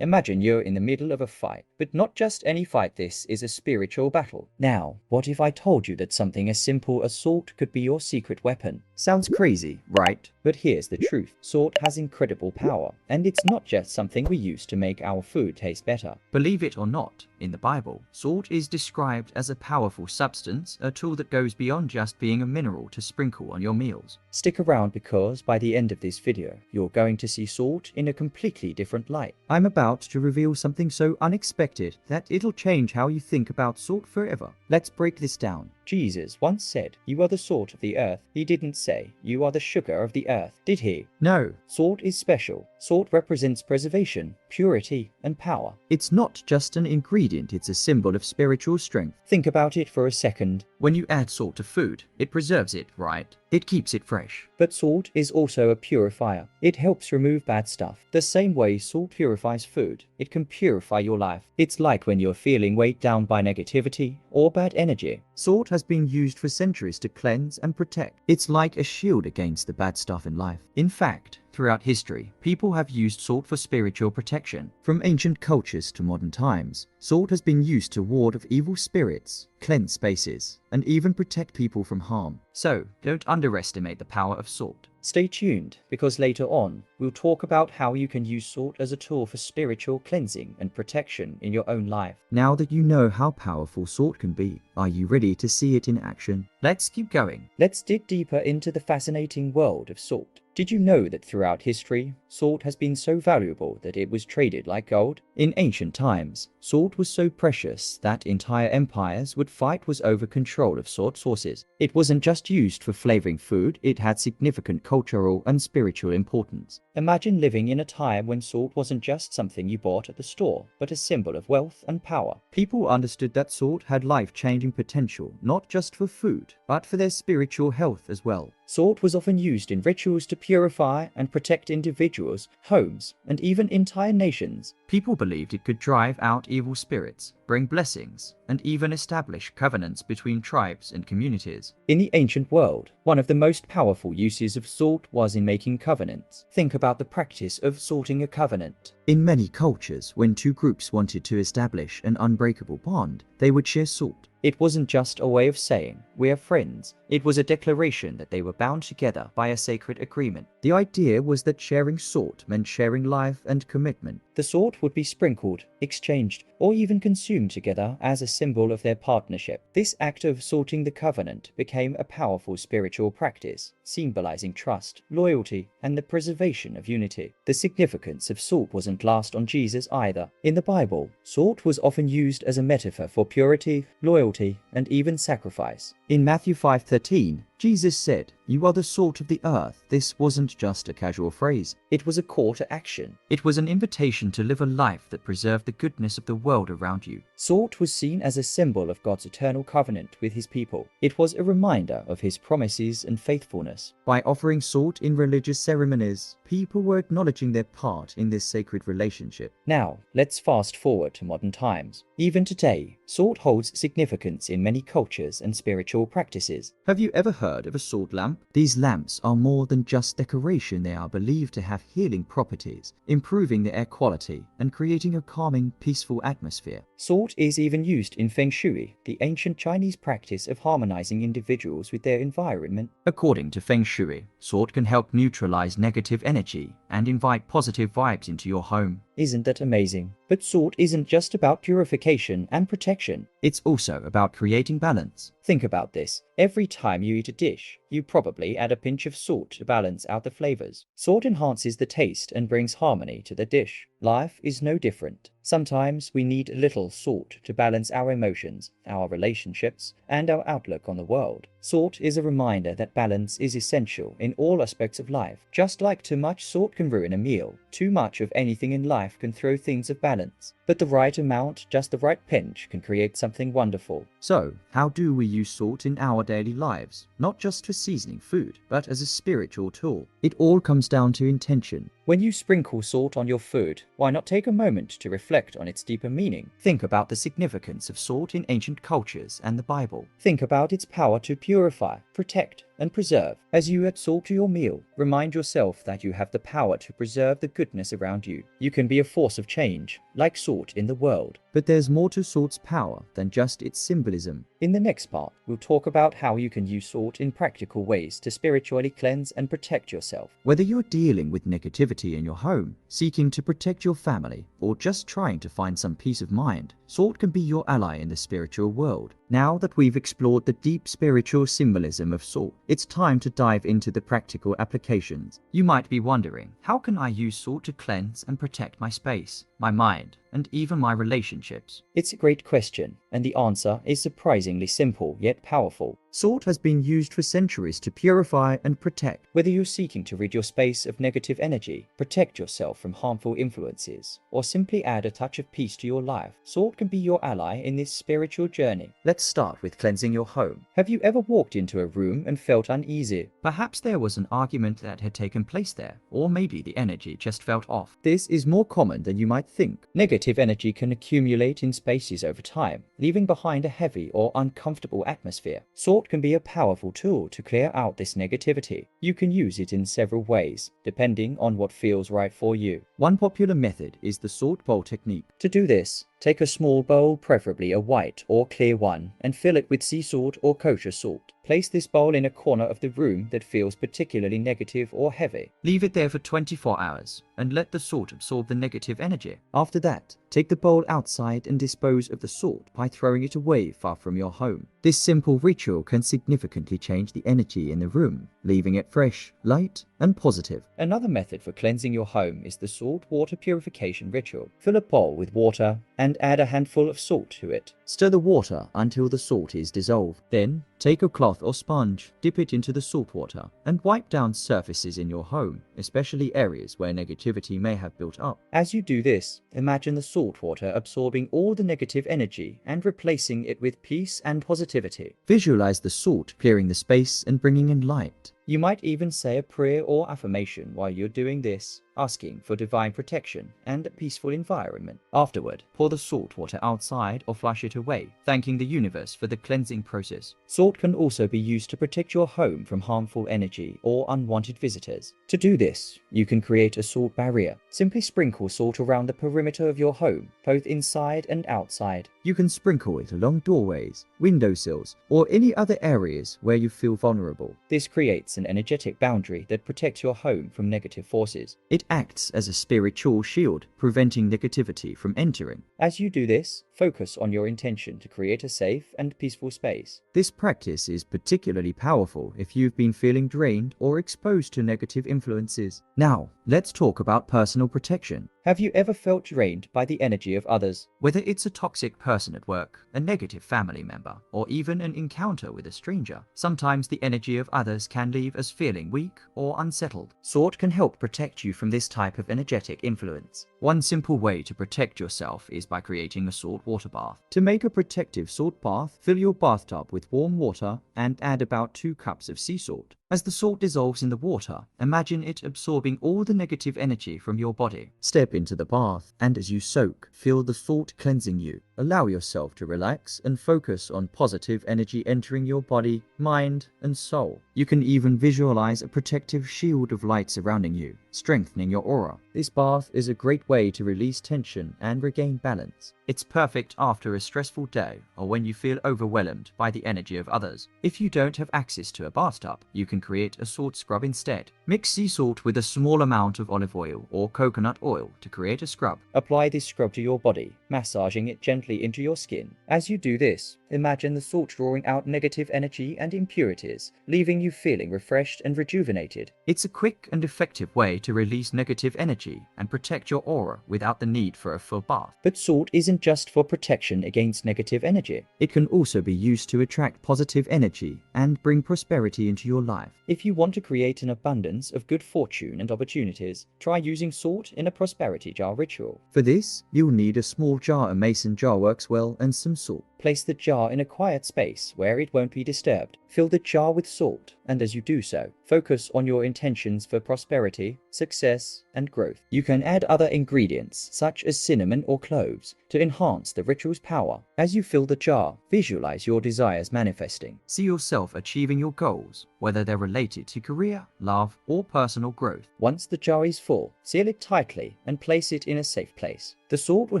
Imagine you're in the middle of a fight, but not just any fight, this is a spiritual battle. Now, what if I told you that something as simple as salt could be your secret weapon? Sounds crazy, right? But here's the truth. Salt has incredible power, and it's not just something we use to make our food taste better. Believe it or not, in the Bible, salt is described as a powerful substance, a tool that goes beyond just being a mineral to sprinkle on your meals. Stick around because by the end of this video, you're going to see salt in a completely different light. I'm about to reveal something so unexpected that it'll change how you think about salt forever. Let's break this down. Jesus once said, "You are the salt of the earth." He didn't say, "You are the sugar of the earth," did he? No. Salt is special. Salt represents preservation, purity, and power. It's not just an ingredient, it's a symbol of spiritual strength. Think about it for a second. When you add salt to food, it preserves it, right? It keeps it fresh. But salt is also a purifier. It helps remove bad stuff. The same way salt purifies food, it can purify your life. It's like when you're feeling weighed down by negativity or bad energy. Salt has been used for centuries to cleanse and protect. It's like a shield against the bad stuff in life. In fact, throughout history, people have used salt for spiritual protection. From ancient cultures to modern times, salt has been used to ward off evil spirits, cleanse spaces, and even protect people from harm. So, don't underestimate the power of salt. Stay tuned, because later on, we'll talk about how you can use salt as a tool for spiritual cleansing and protection in your own life. Now that you know how powerful salt can be, are you ready to see it in action? Let's keep going. Let's dig deeper into the fascinating world of salt. Did you know that throughout history, salt has been so valuable that it was traded like gold? In ancient times, salt was so precious that entire empires would fight over control of salt sources. It wasn't just used for flavoring food, it had significant cultural and spiritual importance. Imagine living in a time when salt wasn't just something you bought at the store, but a symbol of wealth and power. People understood that salt had life-changing potential, not just for food, but for their spiritual health as well. Salt was often used in rituals to purify and protect individuals, homes, and even entire nations. People believed it could drive out evil spirits, bring blessings, and even establish covenants between tribes and communities. In the ancient world, one of the most powerful uses of salt was in making covenants. Think about the practice of salting a covenant. In many cultures, when two groups wanted to establish an unbreakable bond, they would share salt. It wasn't just a way of saying, "We're friends." It was a declaration that they were bound together by a sacred agreement. The idea was that sharing salt meant sharing life and commitment. The salt would be sprinkled, exchanged, or even consumed together as a symbol of their partnership. This act of salting the covenant became a powerful spiritual practice, symbolizing trust, loyalty, and the preservation of unity. The significance of salt wasn't lost on Jesus either. In the Bible, salt was often used as a metaphor for purity, loyalty, and even sacrifice. In Matthew 5:13, Jesus said, "You are the salt of the earth." This wasn't just a casual phrase. It was a call to action. It was an invitation to live a life that preserved the goodness of the world around you. Salt was seen as a symbol of God's eternal covenant with his people. It was a reminder of his promises and faithfulness. By offering salt in religious ceremonies, people were acknowledging their part in this sacred relationship. Now, let's fast forward to modern times. Even today, salt holds significance in many cultures and spiritual practices. Have you ever heard of a salt lamp? These lamps are more than just decoration. They are believed to have healing properties, improving the air quality and creating a calming, peaceful atmosphere. Salt is even used in Feng Shui, the ancient Chinese practice of harmonizing individuals with their environment. According to Feng Shui, salt can help neutralize negative energy and invite positive vibes into your home. Isn't that amazing? But salt isn't just about purification and protection. It's also about creating balance. Think about this. Every time you eat a dish, you probably add a pinch of salt to balance out the flavors. Salt enhances the taste and brings harmony to the dish. Life is no different. Sometimes we need a little salt to balance our emotions, our relationships, and our outlook on the world. Salt is a reminder that balance is essential in all aspects of life. Just like too much salt can ruin a meal, too much of anything in life can throw things off balance. But the right amount, just the right pinch, can create something wonderful. So, how do we use salt in our daily lives? Not just for seasoning food, but as a spiritual tool. It all comes down to intention. When you sprinkle salt on your food, why not take a moment to reflect on its deeper meaning? Think about the significance of salt in ancient cultures and the Bible. Think about its power to purify, protect, and preserve. As you add salt to your meal, remind yourself that you have the power to preserve the goodness around you. You can be a force of change, like salt in the world. But there's more to salt's power than just its symbolism. In the next part, we'll talk about how you can use salt in practical ways to spiritually cleanse and protect yourself. Whether you're dealing with negativity in your home, seeking to protect your family, or just trying to find some peace of mind, salt can be your ally in the spiritual world. Now that we've explored the deep spiritual symbolism of salt, it's time to dive into the practical applications. You might be wondering, how can I use salt to cleanse and protect my space, my mind, and even my relationships? It's a great question, and the answer is surprisingly simple yet powerful. Salt has been used for centuries to purify and protect. Whether you're seeking to rid your space of negative energy, protect yourself from harmful influences, or simply add a touch of peace to your life, salt can be your ally in this spiritual journey. Let's start with cleansing your home. Have you ever walked into a room and felt uneasy? Perhaps there was an argument that had taken place there, or maybe the energy just felt off. This is more common than you might think. Negative energy can accumulate in spaces over time, leaving behind a heavy or uncomfortable atmosphere. Salt can be a powerful tool to clear out this negativity. You can use it in several ways, depending on what feels right for you. One popular method is the salt bowl technique. To do this, take a small bowl, preferably a white or clear one, and fill it with sea salt or kosher salt. Place this bowl in a corner of the room that feels particularly negative or heavy. Leave it there for 24 hours and let the salt absorb the negative energy. After that, take the bowl outside and dispose of the salt by throwing it away far from your home. This simple ritual can significantly change the energy in the room, leaving it fresh, light, and positive. Another method for cleansing your home is the salt water purification ritual. Fill a bowl with water and add a handful of salt to it. Stir the water until the salt is dissolved. Then, take a cloth or sponge, dip it into the salt water, and wipe down surfaces in your home, especially areas where negativity may have built up. As you do this, imagine the salt water absorbing all the negative energy and replacing it with peace and positivity. Visualize the salt clearing the space and bringing in light. You might even say a prayer or affirmation while you're doing this, asking for divine protection and a peaceful environment. Afterward, pour the salt water outside or flush it away, thanking the universe for the cleansing process. Salt can also be used to protect your home from harmful energy or unwanted visitors. To do this, you can create a salt barrier. Simply sprinkle salt around the perimeter of your home, both inside and outside. You can sprinkle it along doorways, windowsills, or any other areas where you feel vulnerable. This creates an energetic boundary that protects your home from negative forces. It acts as a spiritual shield, preventing negativity from entering. As you do this, focus on your intention to create a safe and peaceful space. This practice is particularly powerful if you've been feeling drained or exposed to negative influences. Now, let's talk about personal protection. Have you ever felt drained by the energy of others? Whether it's a toxic person at work, a negative family member, or even an encounter with a stranger, sometimes the energy of others can leave us feeling weak or unsettled. Salt can help protect you from this type of energetic influence. One simple way to protect yourself is by creating a salt water bath. To make a protective salt bath, fill your bathtub with warm water and add about 2 cups of sea salt. As the salt dissolves in the water, imagine it absorbing all the negative energy from your body. Step into the bath, and as you soak, feel the salt cleansing you. Allow yourself to relax and focus on positive energy entering your body, mind, and soul. You can even visualize a protective shield of light surrounding you, strengthening your aura. This bath is a great way to release tension and regain balance. It's perfect after a stressful day or when you feel overwhelmed by the energy of others. If you don't have access to a bathtub, you can create a salt scrub instead. Mix sea salt with a small amount of olive oil or coconut oil to create a scrub. Apply this scrub to your body, massaging it gently into your skin. As you do this, imagine the salt drawing out negative energy and impurities, leaving you feeling refreshed and rejuvenated. It's a quick and effective way to release negative energy and protect your aura without the need for a full bath. But salt isn't just for protection against negative energy. It can also be used to attract positive energy and bring prosperity into your life. If you want to create an abundance of good fortune and opportunities, try using salt in a prosperity jar ritual. For this, you'll need a small jar a mason jar works well and some salt. Place the jar in a quiet space where it won't be disturbed. Fill the jar with salt, and as you do so, focus on your intentions for prosperity, success, and growth. You can add other ingredients, such as cinnamon or cloves, to enhance the ritual's power. As you fill the jar, visualize your desires manifesting. See yourself achieving your goals, whether they're related to career, love, or personal growth. Once the jar is full, seal it tightly and place it in a safe place. The salt will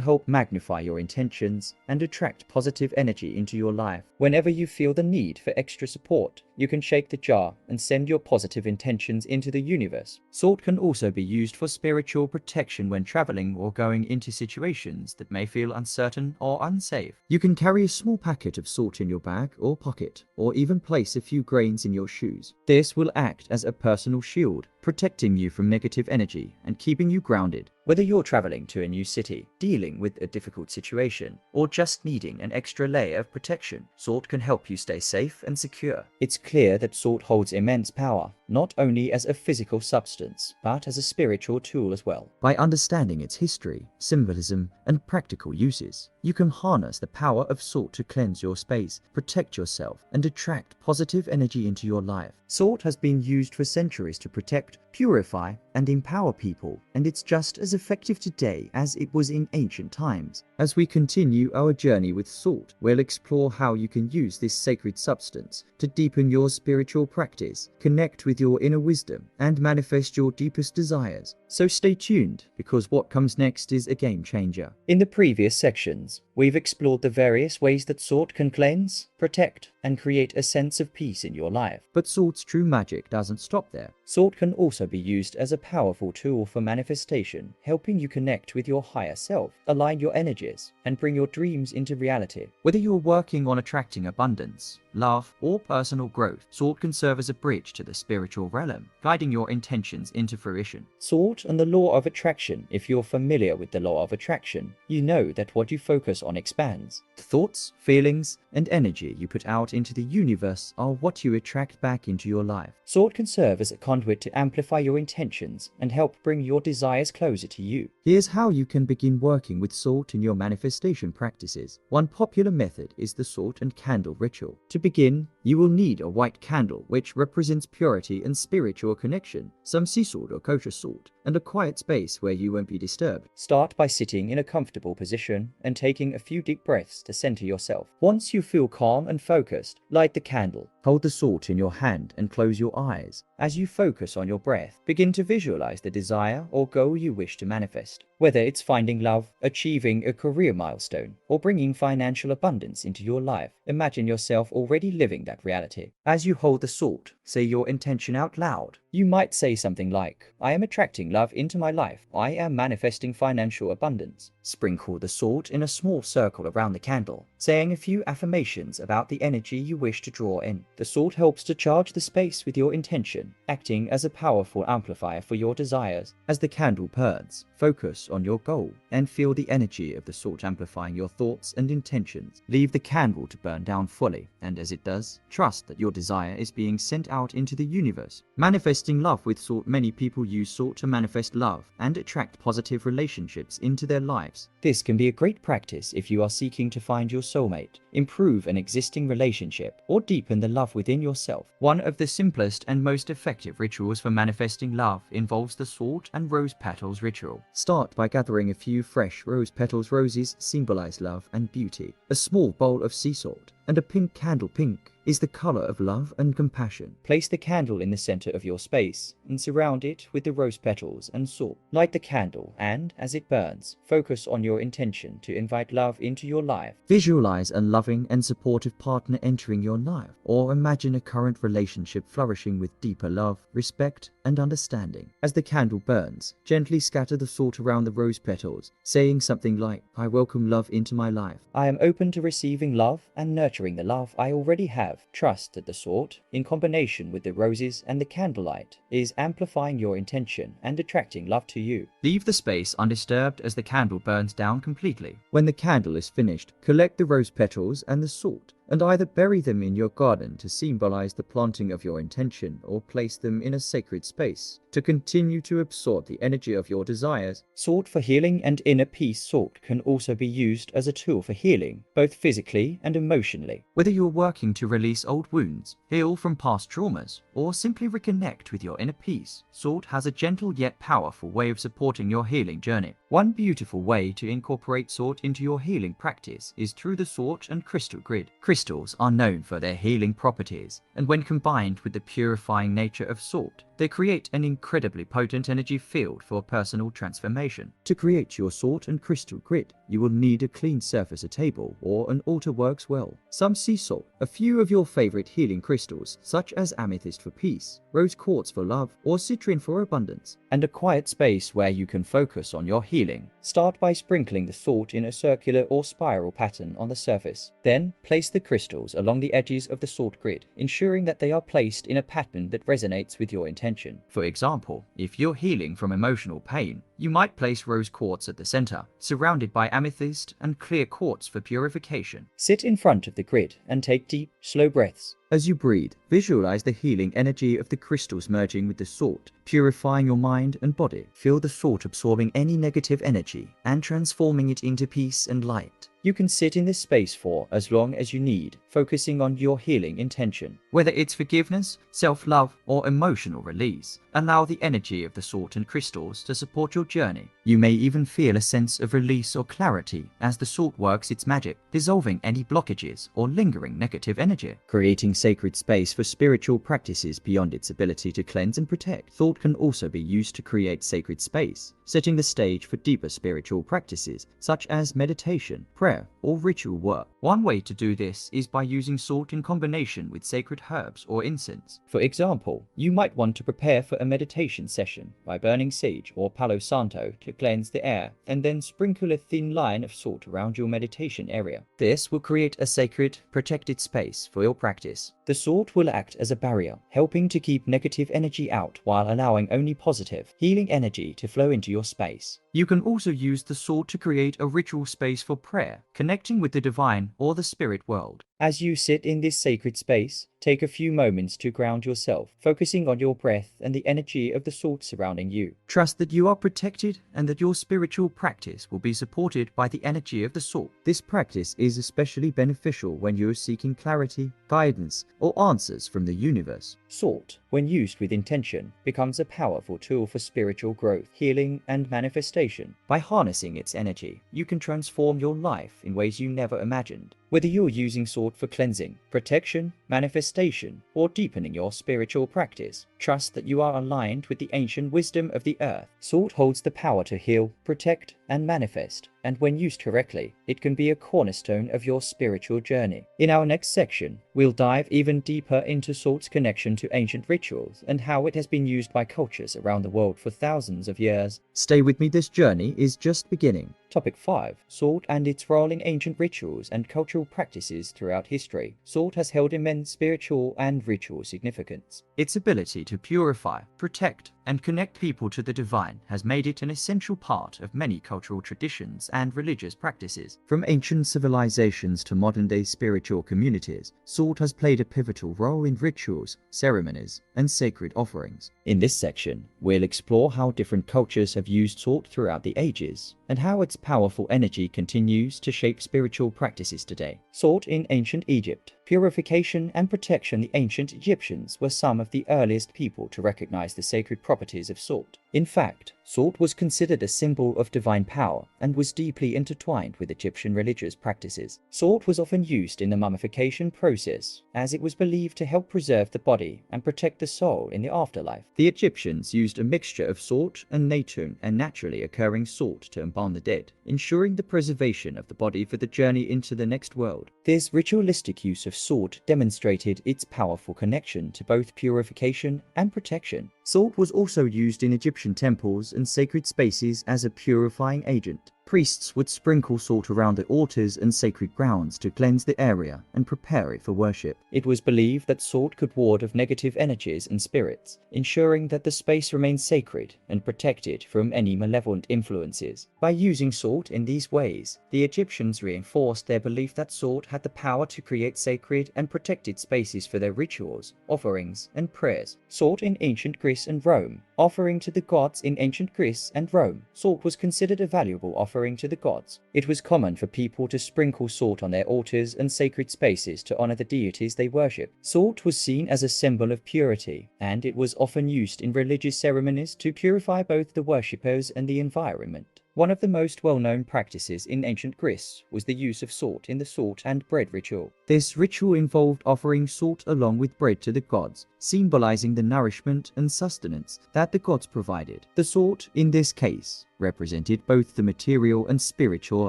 help magnify your intentions and attract positive energy into your life. Whenever you feel the need for extra support, you can shake the jar and send your positive intentions into the universe. Salt can also be used for spiritual protection when traveling or going into situations that may feel uncertain or unsafe. You can carry a small packet of salt in your bag or pocket, or even place a few grains in your shoes. This will act as a personal shield, protecting you from negative energy and keeping you grounded. Whether you're traveling to a new city, dealing with a difficult situation, or just needing an extra layer of protection, salt can help you stay safe and secure. It's clear that salt holds immense power, not only as a physical substance, but as a spiritual tool as well. By understanding its history, symbolism, and practical uses, you can harness the power of salt to cleanse your space, protect yourself, and attract positive energy into your life. Salt has been used for centuries to protect, purify, and empower people, and it's just as effective today as it was in ancient times. As we continue our journey with salt, we'll explore how you can use this sacred substance to deepen your spiritual practice, connect with your inner wisdom, and manifest your deepest desires. So stay tuned, because what comes next is a game changer. In the previous sections, we've explored the various ways that salt can cleanse, protect, and create a sense of peace in your life. But salt's true magic doesn't stop there. Salt can also be used as a powerful tool for manifestation, helping you connect with your higher self, align your energies, and bring your dreams into reality. Whether you're working on attracting abundance, love, or personal growth, salt can serve as a bridge to the spiritual realm, guiding your intentions into fruition. Salt and the law of attraction. If you're familiar with the law of attraction, you know that what you focus on expands. The thoughts, feelings, and energy you put out into the universe are what you attract back into your life. Salt can serve as a conduit to amplify your intentions and help bring your desires closer to you. Here's how you can begin working with salt in your manifestation practices. One popular method is the salt and candle ritual. To begin, you will need a white candle, which represents purity and spiritual connection, some sea salt or kosher salt, and a quiet space where you won't be disturbed. Start by sitting in a comfortable position and taking a few deep breaths to center yourself. Once you feel calm and focused, light the candle. Hold the salt in your hand and close your eyes. As you focus on your breath, begin to visualize the desire or goal you wish to manifest. Whether it's finding love, achieving a career milestone, or bringing financial abundance into your life, imagine yourself already living that reality. As you hold the salt, say your intention out loud. You might say something like, I am attracting love into my life. I am manifesting financial abundance. Sprinkle the salt in a small circle around the candle, saying a few affirmations about the energy you wish to draw in. The salt helps to charge the space with your intention, acting as a powerful amplifier for your desires. As the candle burns, focus on your goal and feel the energy of the salt amplifying your thoughts and intentions. Leave the candle to burn down fully, and as it does, trust that your desire is being sent out into the universe. Manifesting love with salt. Many people use salt to manifest love and attract positive relationships into their lives. This can be a great practice if you are seeking to find your soulmate, improve an existing relationship, or deepen the love within yourself. One of the simplest and most effective rituals for manifesting love involves the salt and rose petals ritual. Start by gathering a few fresh rose petals. Roses symbolize love and beauty. A small bowl of sea salt and a pink candle. Pink is the color of love and compassion. Place the candle in the center of your space and surround it with the rose petals and salt. Light the candle and, as it burns, focus on your intention to invite love into your life. Visualize a loving and supportive partner entering your life, or imagine a current relationship flourishing with deeper love, respect, and understanding. As the candle burns, gently scatter the salt around the rose petals, saying something like, I welcome love into my life. I am open to receiving love and nurturing the love I already have. Trust that the salt, in combination with the roses and the candlelight, is amplifying your intention and attracting love to you. Leave the space undisturbed as the candle burns down completely. When the candle is finished, collect the rose petals and the salt and either bury them in your garden to symbolize the planting of your intention or place them in a sacred space to continue to absorb the energy of your desires. Salt for healing and inner peace. Salt can also be used as a tool for healing, both physically and emotionally. Whether you're working to release old wounds, heal from past traumas, or simply reconnect with your inner peace, salt has a gentle yet powerful way of supporting your healing journey. One beautiful way to incorporate salt into your healing practice is through the salt and crystal grid. Crystals are known for their healing properties, and when combined with the purifying nature of salt, they create an incredibly potent energy field for personal transformation. To create your salt and crystal grid, you will need a clean surface, a table, or an altar works well. Some sea salt, a few of your favorite healing crystals such as amethyst for peace, rose quartz for love, or citrine for abundance, and a quiet space where you can focus on your healing. Start by sprinkling the salt in a circular or spiral pattern on the surface. Then place the crystals along the edges of the salt grid, ensuring that they are placed in a pattern that resonates with your intention. For example, if you're healing from emotional pain, you might place rose quartz at the center, surrounded by amethyst and clear quartz for purification. Sit in front of the grid and take deep, slow breaths. As you breathe, visualize the healing energy of the crystals merging with the salt, purifying your mind and body. Feel the salt absorbing any negative energy and transforming it into peace and light. You can sit in this space for as long as you need, focusing on your healing intention. Whether it's forgiveness, self-love, or emotional release, allow the energy of the salt and crystals to support your journey. You may even feel a sense of release or clarity as the salt works its magic, dissolving any blockages or lingering negative energy. Creating sacred space for spiritual practices beyond its ability to cleanse and protect. Salt can also be used to create sacred space, setting the stage for deeper spiritual practices such as meditation, prayer, or ritual work. One way to do this is by using salt in combination with sacred herbs or incense. For example, you might want to prepare for a meditation session by burning sage or palo santo to cleanse the air, and then sprinkle a thin line of salt around your meditation area. This will create a sacred, protected space for your practice. The salt will act as a barrier, helping to keep negative energy out while allowing only positive, healing energy to flow into your space. You can also use the salt to create a ritual space for prayer, connecting with the divine or the spirit world. As you sit in this sacred space, take a few moments to ground yourself, focusing on your breath and the energy of the salt surrounding you. Trust that you are protected and that your spiritual practice will be supported by the energy of the salt. This practice is especially beneficial when you are seeking clarity, guidance, or answers from the universe. Salt, when used with intention, becomes a powerful tool for spiritual growth, healing, and manifestation. By harnessing its energy, you can transform your life in ways you never imagined. Whether you're using salt for cleansing, protection, manifestation, or deepening your spiritual practice, trust that you are aligned with the ancient wisdom of the earth. Salt holds the power to heal, protect, and manifest, and when used correctly, it can be a cornerstone of your spiritual journey. In our next section, we'll dive even deeper into salt's connection to ancient rituals and how it has been used by cultures around the world for thousands of years. Stay with me, this journey is just beginning. Topic 5. Salt and its role in ancient rituals and cultural practices throughout history. Salt has held immense spiritual and ritual significance. Its ability to purify, protect, and connect people to the divine has made it an essential part of many cultural traditions and religious practices. From ancient civilizations to modern-day spiritual communities, salt has played a pivotal role in rituals, ceremonies, and sacred offerings. In this section, we'll explore how different cultures have used salt throughout the ages, and how its powerful energy continues to shape spiritual practices today. Salt in ancient Egypt. Purification and protection. The ancient Egyptians were some of the earliest people to recognize the sacred properties of salt. In fact, salt was considered a symbol of divine power and was deeply intertwined with Egyptian religious practices. Salt was often used in the mummification process, as it was believed to help preserve the body and protect the soul in the afterlife. The Egyptians used a mixture of salt and natron and naturally occurring salt to embalm the dead, ensuring the preservation of the body for the journey into the next world. This ritualistic use of salt demonstrated its powerful connection to both purification and protection. Salt was also used in Egyptian temples and sacred spaces as a purifying agent. Priests would sprinkle salt around the altars and sacred grounds to cleanse the area and prepare it for worship. It was believed that salt could ward off negative energies and spirits, ensuring that the space remained sacred and protected from any malevolent influences. By using salt in these ways, the Egyptians reinforced their belief that salt had the power to create sacred and protected spaces for their rituals, offerings, and prayers. Salt in ancient Greece and Rome. Offering to the gods in ancient Greece and Rome. Salt was considered a valuable offering to the gods. It was common for people to sprinkle salt on their altars and sacred spaces to honor the deities they worship. Salt was seen as a symbol of purity, and it was often used in religious ceremonies to purify both the worshippers and the environment. One of the most well-known practices in ancient Greece was the use of salt in the salt and bread ritual. This ritual involved offering salt along with bread to the gods, symbolizing the nourishment and sustenance that the gods provided. The salt, in this case, represented both the material and spiritual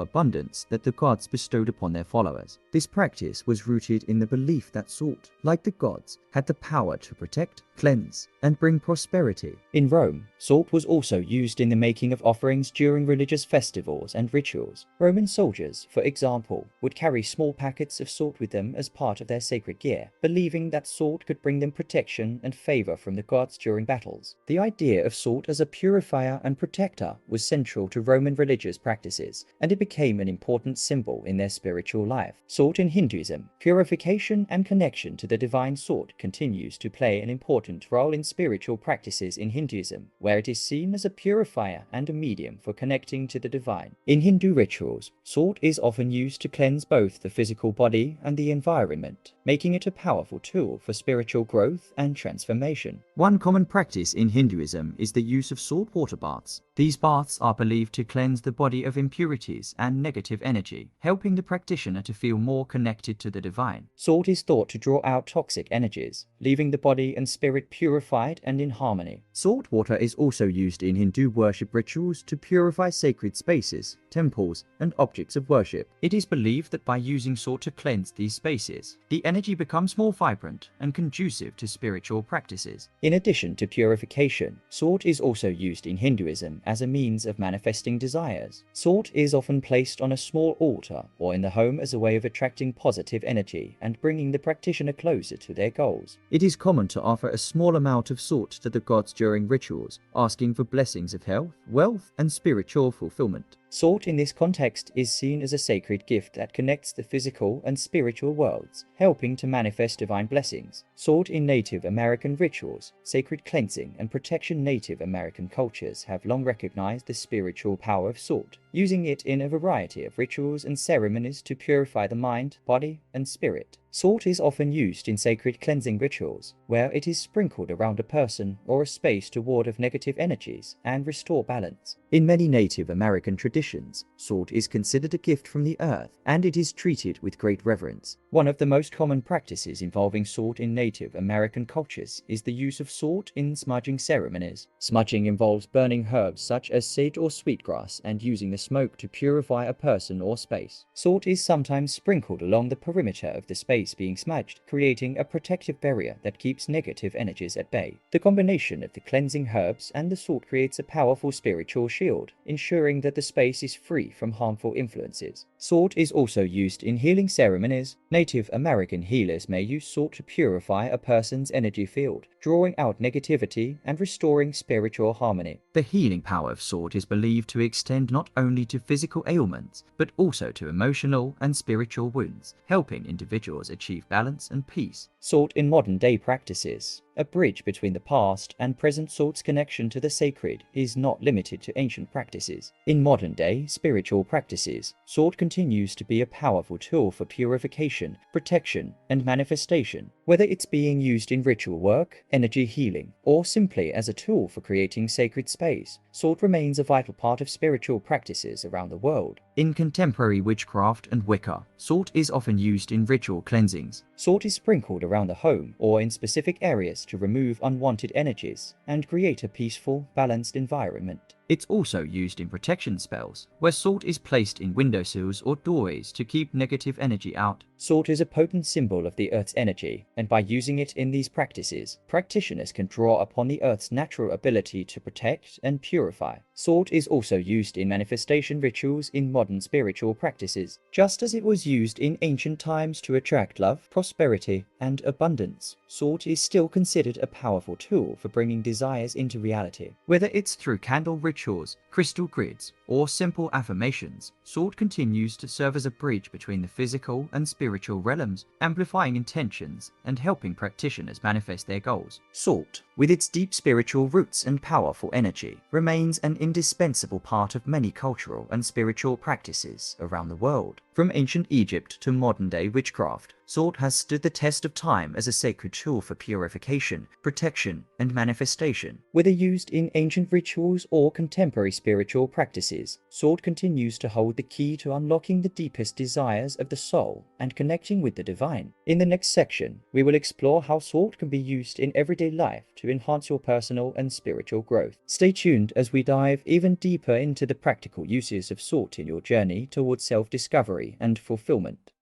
abundance that the gods bestowed upon their followers. This practice was rooted in the belief that salt, like the gods, had the power to protect, cleanse, and bring prosperity. In Rome, salt was also used in the making of offerings during religious festivals and rituals. Roman soldiers, for example, would carry small packets of salt with them as part of their sacred gear, believing that salt could bring them protection and favor from the gods during battles. The idea of salt as a purifier and protector was central to Roman religious practices, and it became an important symbol in their spiritual life. Salt in Hinduism. Purification and connection to the divine salt continues to play an important role in spiritual practices in Hinduism, where it is seen as a purifier and a medium for connecting to the divine. In Hindu rituals, salt is often used to cleanse both the physical body and the environment, making it a powerful tool for spiritual growth and transformation. One common practice in Hinduism is the use of salt water baths. These baths are believed to cleanse the body of impurities and negative energy, helping the practitioner to feel more connected to the divine. Salt is thought to draw out toxic energies, leaving the body and spirit purified and in harmony. Salt water is also used in Hindu worship rituals to purify sacred spaces, temples, and objects of worship. It is believed that by using salt to cleanse these spaces, the energy becomes more vibrant and conducive to spiritual practices. In addition to purification, salt is also used in Hinduism as a means of manifesting desires. Salt is often placed on a small altar or in the home as a way of attracting positive energy and bringing the practitioner closer to their goals. It is common to offer a small amount of salt to the gods during rituals, asking for blessings of health, wealth, and spiritual fulfillment. Salt in this context is seen as a sacred gift that connects the physical and spiritual worlds, helping to manifest divine blessings. Salt in Native American rituals, sacred cleansing and protection. Native American cultures have long recognized the spiritual power of salt, using it in a variety of rituals and ceremonies to purify the mind, body, and spirit. Salt is often used in sacred cleansing rituals, where it is sprinkled around a person or a space to ward off negative energies and restore balance. In many Native American traditions, salt is considered a gift from the earth, and it is treated with great reverence. One of the most common practices involving salt in Native American cultures is the use of salt in smudging ceremonies. Smudging involves burning herbs such as sage or sweetgrass and using the smoke to purify a person or space. Salt is sometimes sprinkled along the perimeter of the space being smudged, creating a protective barrier that keeps negative energies at bay. The combination of the cleansing herbs and the salt creates a powerful spiritual shield, ensuring that the space is free from harmful influences. Salt is also used in healing ceremonies. Native American healers may use salt to purify a person's energy field, drawing out negativity and restoring spiritual harmony. The healing power of salt is believed to extend not only to physical ailments, but also to emotional and spiritual wounds, helping individuals achieve balance and peace. Salt in modern-day practices. A bridge between the past and present. Salt's connection to the sacred is not limited to ancient practices. In modern-day spiritual practices, salt continues to be a powerful tool for purification, protection, and manifestation. Whether it's being used in ritual work, energy healing, or simply as a tool for creating sacred space, salt remains a vital part of spiritual practices around the world. In contemporary witchcraft and Wicca, salt is often used in ritual cleansings. Salt is sprinkled around the home or in specific areas to remove unwanted energies and create a peaceful, balanced environment. It's also used in protection spells, where salt is placed in windowsills or doorways to keep negative energy out. Salt is a potent symbol of the Earth's energy, and by using it in these practices, practitioners can draw upon the Earth's natural ability to protect and purify. Salt is also used in manifestation rituals in modern spiritual practices, just as it was used in ancient times to attract love, prosperity, and abundance. Salt is still considered a powerful tool for bringing desires into reality. Whether it's through candle rituals, crystal grids, or simple affirmations, salt continues to serve as a bridge between the physical and spiritual realms, amplifying intentions and helping practitioners manifest their goals. Salt, with its deep spiritual roots and powerful energy, remains an indispensable part of many cultural and spiritual practices around the world. From ancient Egypt to modern-day witchcraft, salt has stood the test of time as a sacred tool for purification, protection, and manifestation. Whether used in ancient rituals or contemporary spiritual practices, salt continues to hold the key to unlocking the deepest desires of the soul and connecting with the divine. In the next section, we will explore how salt can be used in everyday life to enhance your personal and spiritual growth. Stay tuned as we dive even deeper into the practical uses of salt in your journey towards self-discovery and fulfillment.